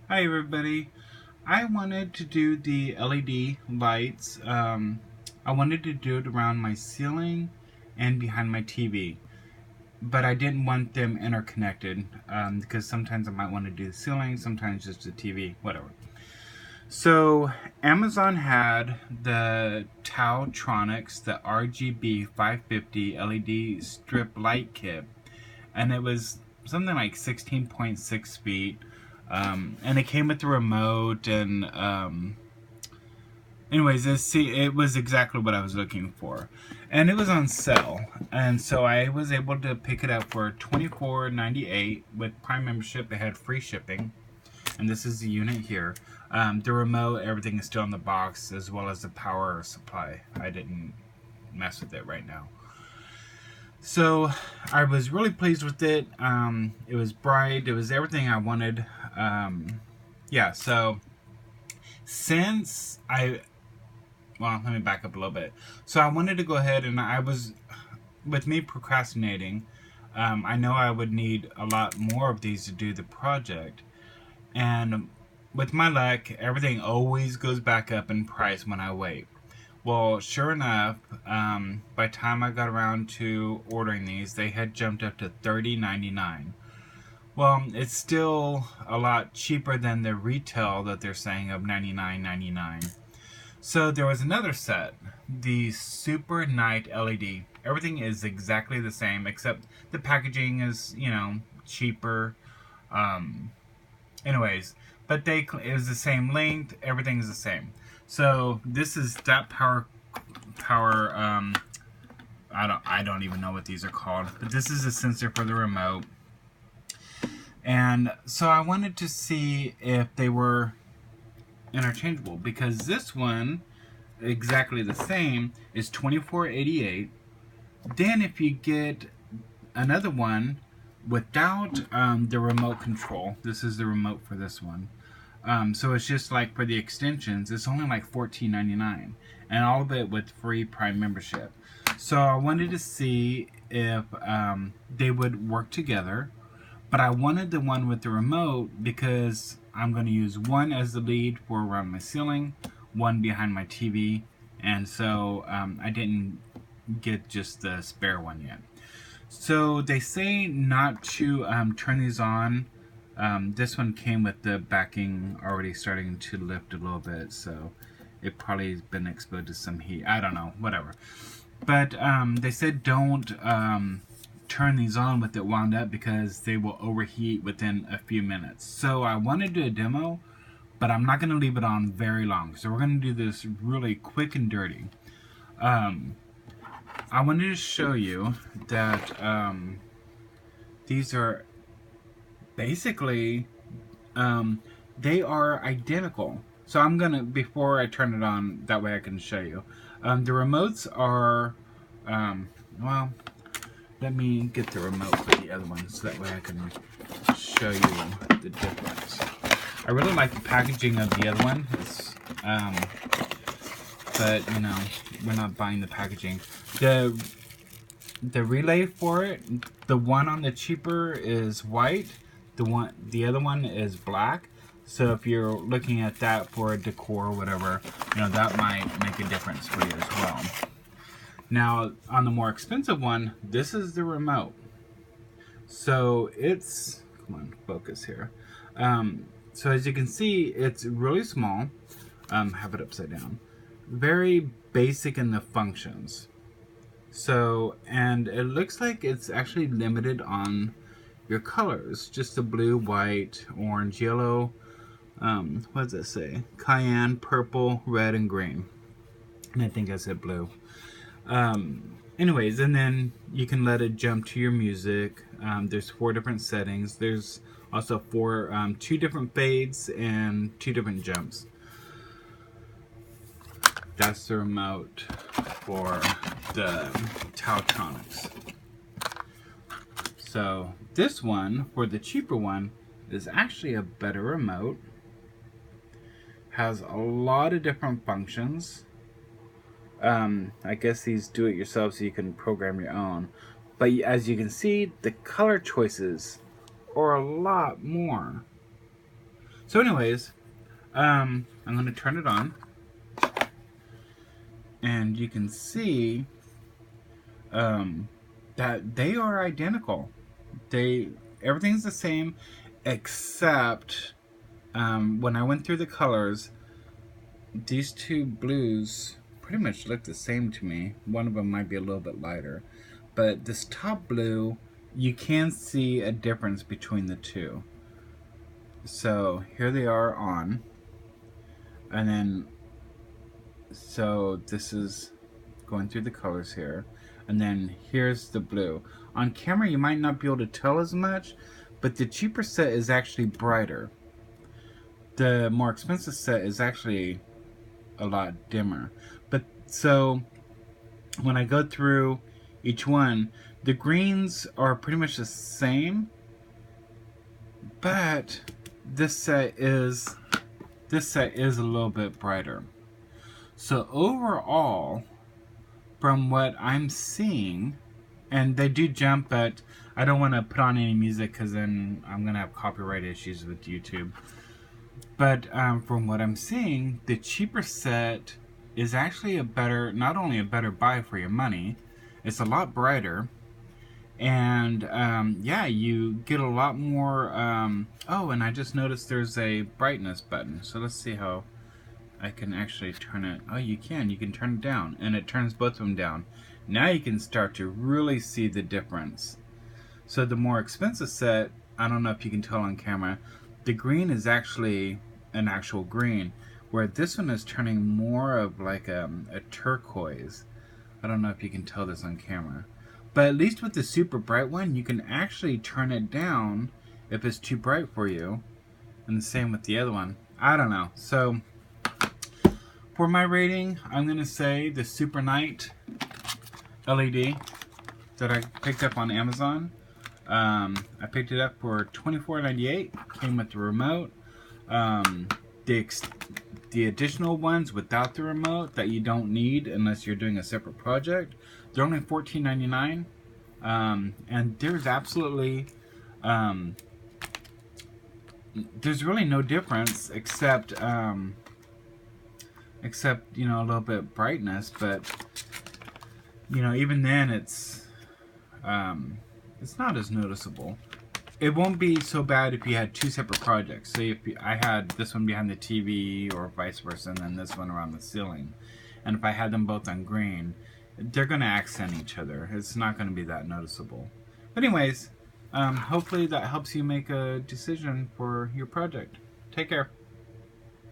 Hi everybody. I wanted to do the LED lights. I wanted to do it around my ceiling and behind my TV, but I didn't want them interconnected because sometimes I might want to do the ceiling, sometimes just the TV, whatever. So Amazon had the Tao Tronics, the RGB 550 LED strip light kit, and it was something like 16.6 feet. And it came with the remote, and anyways, it was exactly what I was looking for, and it was on sale, and so I was able to pick it up for $24.98 with Prime membership. It had free shipping, and this is the unit here. The remote, everything is still in the box, as well as the power supply. I didn't mess with it right now. So I was really pleased with it. It was bright. It was everything I wanted. Yeah, so since well, let me back up a little bit. So I wanted to go ahead, and with me procrastinating, I know I would need a lot more of these to do the project. And with my luck, everything always goes back up in price when I wait. Well, sure enough, by the time I got around to ordering these, they had jumped up to $30.99. Well, it's still a lot cheaper than the retail that they're saying of $99.99. So there was another set, the Super Night LED. Everything is exactly the same, except the packaging is, cheaper. Um, anyways, but it was the same length. Everything is the same. So this is that power. I don't even know what these are called, but this is a sensor for the remote. And so I wanted to see if they were interchangeable, because this one, exactly the same, is $24.88. Then if you get another one without the remote control, this is the remote for this one. So it's just like for the extensions, it's only like $14.99, and all of it with free Prime membership. So I wanted to see if they would work together, but I wanted the one with the remote because I'm going to use one as the lead for around my ceiling, one behind my TV, and so I didn't get just the spare one yet. So they say not to turn these on. This one came with the backing already starting to lift a little bit, so it probably has been exposed to some heat. I don't know, whatever. But they said don't turn these on with it wound up because they will overheat within a few minutes. So I want to do a demo, but I'm not going to leave it on very long. So we're going to do this really quick and dirty. I wanted to show you that these are basically they are identical. So I'm gonna, before I turn it on, that way I can show you. The remotes are well, let me get the remote for the other one so that way I can show you the difference. I really like the packaging of the other one. But we're not buying the packaging. The relay for it, the one on the cheaper is white, the other one is black. So if you're looking at that for a decor or whatever, that might make a difference for you as well. Now on the more expensive one, this is the remote. So it's, come on, focus here. So as you can see, it's really small. Have it upside down. Very basic in the functions. So, and it looks like it's actually limited on your colors. Just the blue, white, orange, yellow, what does it say? Cayenne, purple, red, and green. And I think I said blue. Anyways, and then you can let it jump to your music. There's 4 different settings. There's also 2 different fades and 2 different jumps. That's the remote for the Tao Tronics. So this one, for the cheaper one, is actually a better remote. Has a lot of different functions. I guess these do it yourself so you can program your own. But as you can see, the color choices are a lot more. So anyways, I'm going to turn it on, and you can see that they are identical. Everything's the same, except when I went through the colors, these two blues pretty much look the same to me. One of them might be a little bit lighter, but this top blue, you can see a difference between the two. So here they are on, and then so this is going through the colors here, and then here's the blue. On camera you might not be able to tell as much, but the cheaper set is actually brighter. The more expensive set is actually a lot dimmer. But so when I go through each one, the greens are pretty much the same, but this set is a little bit brighter. So overall, from what I'm seeing, and they do jump, but I don't want to put on any music because then I'm going to have copyright issues with YouTube. But from what I'm seeing, the cheaper set is actually not only a better buy for your money, it's a lot brighter, and yeah, you get a lot more. Oh, and I just noticed there's a brightness button, so let's see how I can actually turn it. Oh, you can turn it down, and it turns both of them down. Now you can start to really see the difference. So the more expensive set, I don't know if you can tell on camera, the green is actually an actual green, where this one is turning more of like a turquoise. I don't know if you can tell this on camera, but at least with the super bright one, you can actually turn it down if it's too bright for you, and the same with the other one. I don't know. So for my rating, I'm gonna say the Super Night LED that I picked up on Amazon. I picked it up for $24.98. Came with the remote. The additional ones without the remote that you don't need unless you're doing a separate project, they're only $14.99. And there's absolutely there's really no difference except you know, a little bit brightness, but you know, even then it's not as noticeable. It won't be so bad if you had two separate projects. Say if I had this one behind the TV or vice versa, and then this one around the ceiling, and if I had them both on green, they're going to accent each other. It's not going to be that noticeable. But anyways, hopefully that helps you make a decision for your project. Take care.